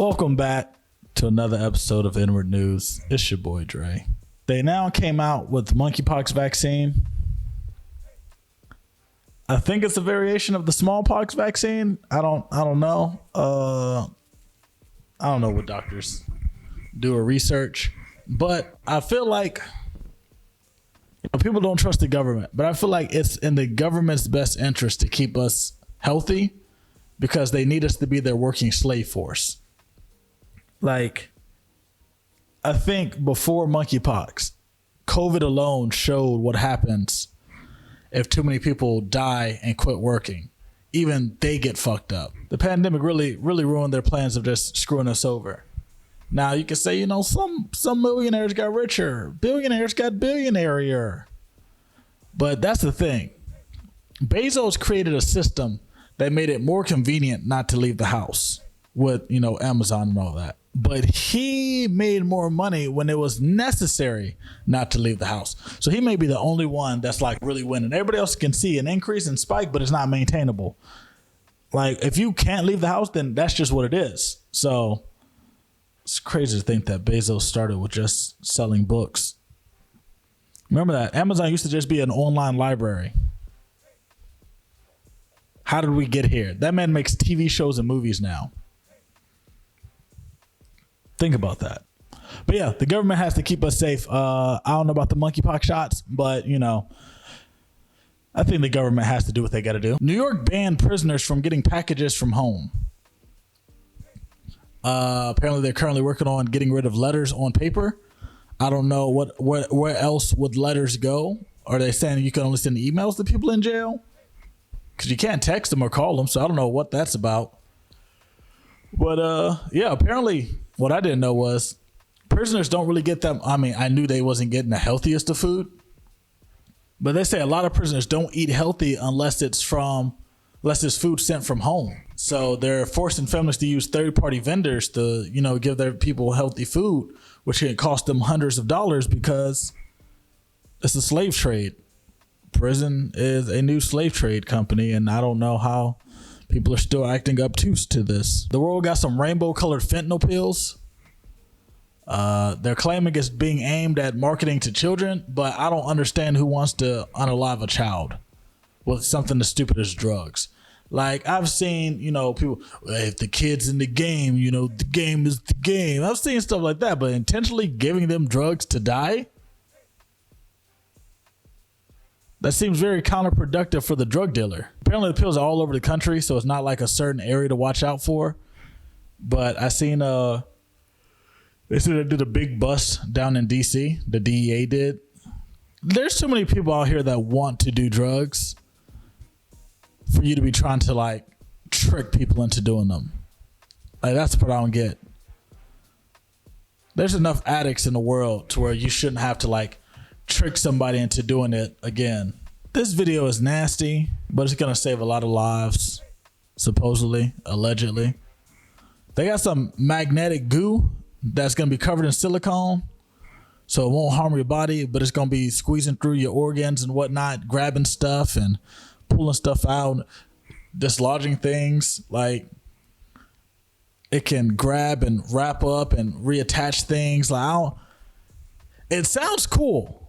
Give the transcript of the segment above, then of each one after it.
Welcome back to another episode of Inward News. It's your boy Dre. They now came out with Monkey Pox Vaccine. I think it's a variation of the smallpox vaccine. I don't know. I don't know what doctors do a research, but I feel like people don't trust the government, but I feel like it's in the government's best interest to keep us healthy because they need us to be their working slave force. Like, I think before monkeypox, COVID alone showed what happens if too many people die and quit working. Even they get fucked up. The pandemic really ruined their plans of just screwing us over. Now you can say, some millionaires got richer, billionaires got billionairier. But that's the thing. Bezos created a system that made it more convenient not to leave the house with, Amazon and all that. But he made more money when it was necessary not to leave the house. So he may be the only one that's like really winning. Everybody else can see an increase in spike, but it's not maintainable. Like, if you can't leave the house, then that's just what it is. So it's crazy to think that Bezos started with just selling books. Remember that Amazon used to just be an online library. How did we get here? That man makes TV shows and movies now. Think about that. But yeah, the government has to keep us safe. I don't know about the monkeypox shots, but I think the government has to do what they got to do. New York banned prisoners from getting packages from home. Apparently they're currently working on getting rid of letters on paper. I don't know where else would letters go. Are they saying you can only send emails to people in jail? Because you can't text them or call them, so I don't know what that's about. But yeah, apparently what I didn't know was prisoners don't really get them. I mean, I knew they wasn't getting the healthiest of food, but they say a lot of prisoners don't eat healthy unless it's food sent from home. So they're forcing families to use third-party vendors to, give their people healthy food, which can cost them hundreds of dollars because it's a slave trade. Prison is a new slave trade company, and I don't know how people are still acting obtuse to this. The world got some rainbow-colored fentanyl pills. They're claiming it's being aimed at marketing to children, but I don't understand who wants to unalive a child with something as stupid as drugs. Like, I've seen, people, if the kid's in the game, the game is the game. I've seen stuff like that, but intentionally giving them drugs to die? That seems very counterproductive for the drug dealer. Apparently the pills are all over the country, so it's not like a certain area to watch out for. But I seen they said they did a big bust down in DC. The DEA did. There's too many people out here that want to do drugs for you to be trying to trick people into doing them. Like, that's the part I don't get. There's enough addicts in the world to where you shouldn't have to trick somebody into doing it again. This video is nasty, but it's gonna save a lot of lives, supposedly, allegedly. They got some magnetic goo that's gonna be covered in silicone, so it won't harm your body, but it's gonna be squeezing through your organs and whatnot, grabbing stuff and pulling stuff out, dislodging things. Like, it can grab and wrap up and reattach things. It sounds cool.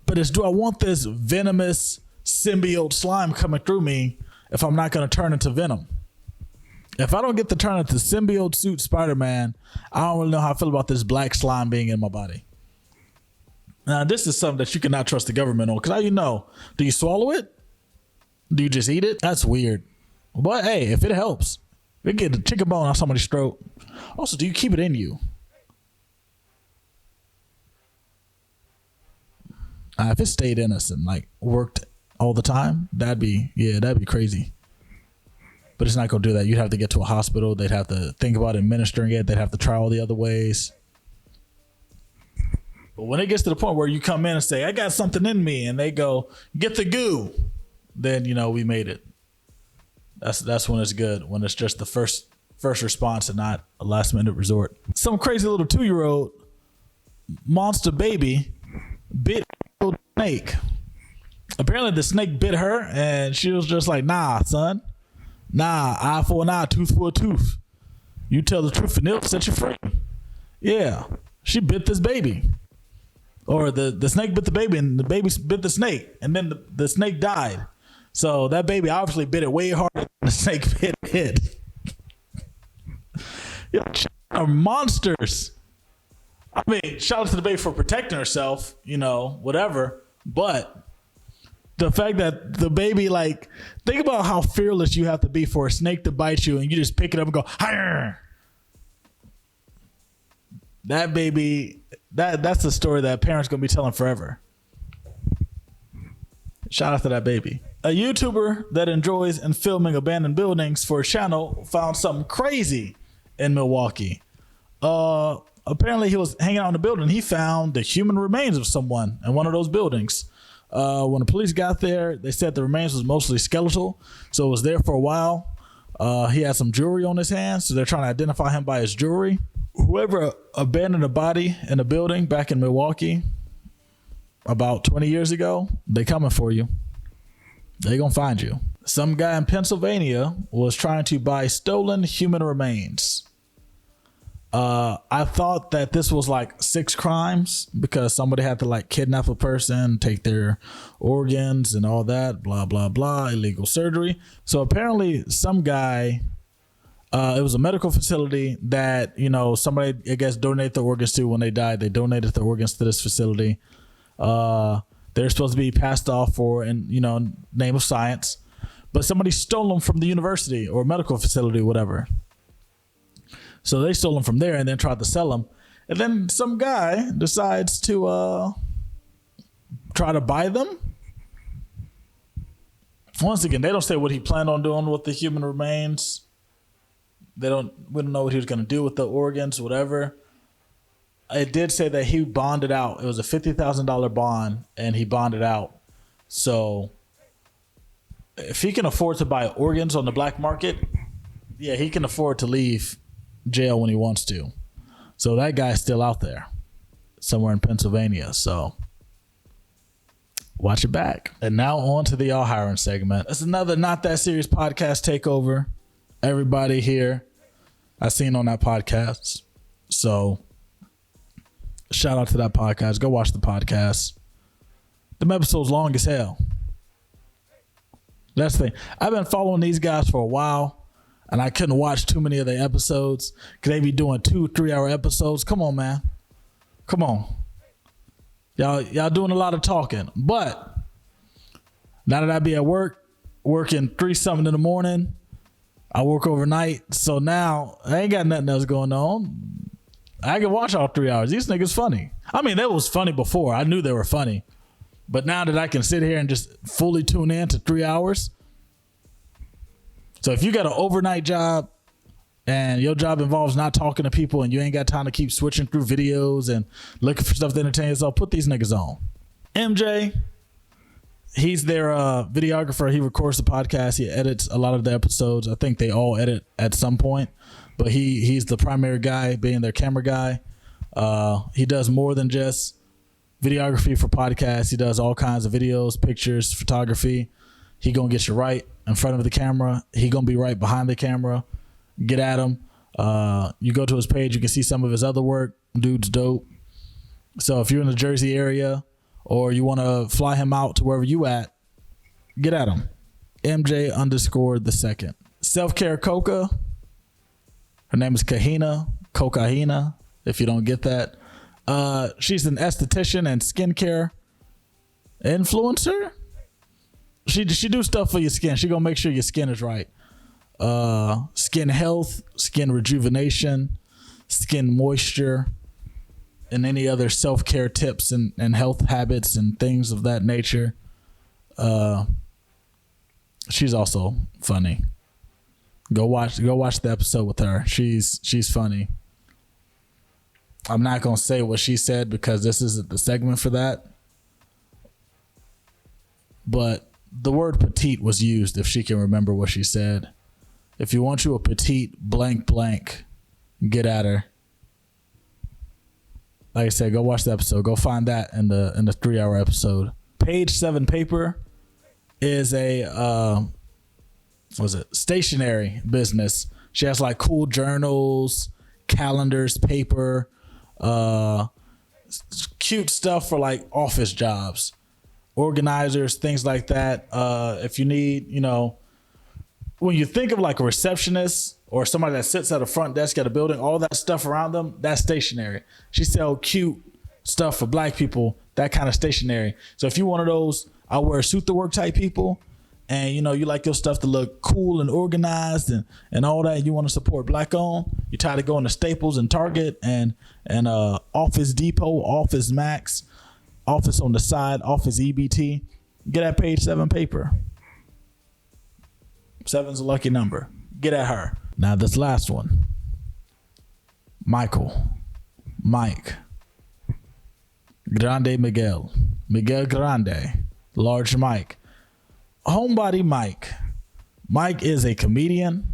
But do I want this venomous symbiote slime coming through me if I'm not going to turn into Venom? If I don't get to turn into symbiote suit Spider-Man, I don't really know how I feel about this black slime being in my body. Now, this is something that you cannot trust the government on. Because how you know? Do you swallow it? Do you just eat it? That's weird. But hey, if it helps, we get a chicken bone out somebody's throat. Also, do you keep it in you? If it stayed in us and worked all the time, that'd be crazy. But it's not gonna do that. You'd have to get to a hospital. They'd have to think about administering it. They'd have to try all the other ways. But when it gets to the point where you come in and say, I got something in me, and they go, get the goo, then we made it. That's when it's good. When it's just the first response and not a last minute resort. Some crazy little 2-year-old monster baby bit snake. Apparently the snake bit her and she was just like, nah, son. Nah, eye for an eye, tooth for a tooth. You tell the truth and they'll set you free. Yeah, she bit this baby. Or the snake bit the baby and the baby bit the snake. And then the snake died. So that baby obviously bit it way harder than the snake bit it. Yo, are monsters. I mean, shout out to the baby for protecting herself, whatever. But the fact that the baby, like, think about how fearless you have to be for a snake to bite you and you just pick it up and go, "Higher." That baby, that's the story that parents going to be telling forever. Shout out to that baby. A YouTuber that enjoys in filming abandoned buildings for his channel found something crazy in Milwaukee. Apparently he was hanging out in the building. He found the human remains of someone in one of those buildings. When the police got there, they said the remains was mostly skeletal, so it was there for a while. He had some jewelry on his hands, so they're trying to identify him by his jewelry. Whoever abandoned a body in a building back in Milwaukee about 20 years ago, they coming for you. They gonna find you. Some guy in Pennsylvania was trying to buy stolen human remains. I thought that this was like 6 crimes because somebody had to like kidnap a person, take their organs and all that, blah, blah, blah, illegal surgery. So apparently some guy, it was a medical facility that, somebody, I guess, donated the organs to when they died. They donated the organs to this facility. They're supposed to be passed off for, name of science, but somebody stole them from the university or medical facility, whatever. So they stole them from there and then tried to sell them. And then some guy decides to try to buy them. Once again, they don't say what he planned on doing with the human remains. We don't know what he was going to do with the organs, whatever. It did say that he bonded out. It was a $50,000 bond and he bonded out. So if he can afford to buy organs on the black market, yeah, he can afford to leave jail when he wants to. So that guy's still out there somewhere in Pennsylvania. So watch it back. And now on to the Y'all Hiring segment. It's another Not That Serious podcast takeover. Everybody here I seen on that podcast. So shout out to that podcast. Go watch the podcast. Them episodes long as hell. That's the thing. I've been following these guys for a while. And I couldn't watch too many of their episodes because they be doing 2-3 hour episodes. Come on, man. Come on. Y'all doing a lot of talking. But now that I be at work, working 3-something in the morning, I work overnight. So now I ain't got nothing else going on. I can watch all 3 hours. These niggas funny. I mean, they was funny before. I knew they were funny. But now that I can sit here and just fully tune in to 3 hours. So if you got an overnight job and your job involves not talking to people and you ain't got time to keep switching through videos and looking for stuff to entertain yourself, put these niggas on. MJ, he's their videographer. He records the podcast. He edits a lot of the episodes. I think they all edit at some point, but he's the primary guy, being their camera guy. He does more than just videography for podcasts. He does all kinds of videos, pictures, photography. He gonna get you right in front of the camera. He gonna be right behind the camera. Get at him. You go to his page, you can see some of his other work. Dude's dope. So if you're in the Jersey area or you want to fly him out to wherever you at, get at him. MJ_2. Self-care Coca. Her name is Kahina. Cocaina, if you don't get that. She's an esthetician and skincare influencer. She do stuff for your skin. She gonna make sure your skin is right. Skin health, skin rejuvenation, skin moisture, and any other self-care tips and health habits and things of that nature. She's also funny. Go watch the episode with her. She's funny. I'm not gonna say what she said because this isn't the segment for that. But the word petite was used, if she can remember what she said. If you want you a petite blank blank, get at her. Like I said, go watch the episode. Go find that in the 3-hour episode. Page 7 Paper is a stationery business She has like cool journals, calendars, paper, cute stuff for like office jobs, organizers, things like that. If you need, you know, when you think of like a receptionist or somebody that sits at a front desk at a building, all that stuff around them, that's stationery. She sell cute stuff for black people, that kind of stationery. So if you're one of those, I wear a suit to work type people, and you know, you like your stuff to look cool and organized and all that, and you want to support black owned, you tired of going to Staples and Target and Office Depot, Office Max, Office on the Side, Office EBT, get that page 7 paper. 7's a lucky number. Get at her. Now this last one. Mike. Grande Miguel. Miguel Grande. Large Mike. Homebody Mike. Mike is a comedian.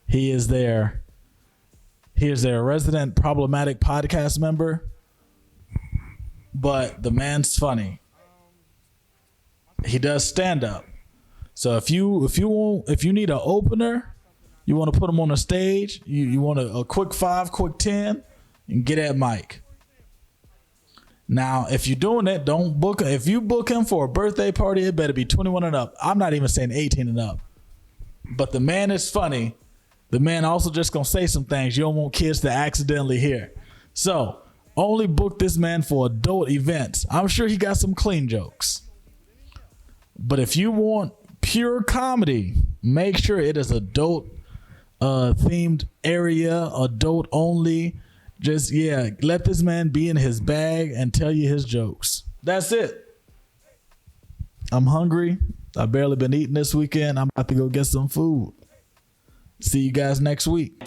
He is their resident problematic podcast member. But the man's funny. He does stand up. So if you need an opener, you want to put him on the stage, you want a quick 5, quick 10, and get at Mike. Now, if you're doing it, don't book. If you book him for a birthday party, it better be 21 and up. I'm not even saying 18 and up. But the man is funny. The man also just gonna say some things you don't want kids to accidentally hear. So only book this man for adult events. I'm sure he got some clean jokes. But if you want pure comedy, make sure it is adult themed area, adult only. Just let this man be in his bag and tell you his jokes. That's it. I'm hungry. I've barely been eating this weekend. I'm about to go get some food. See you guys next week.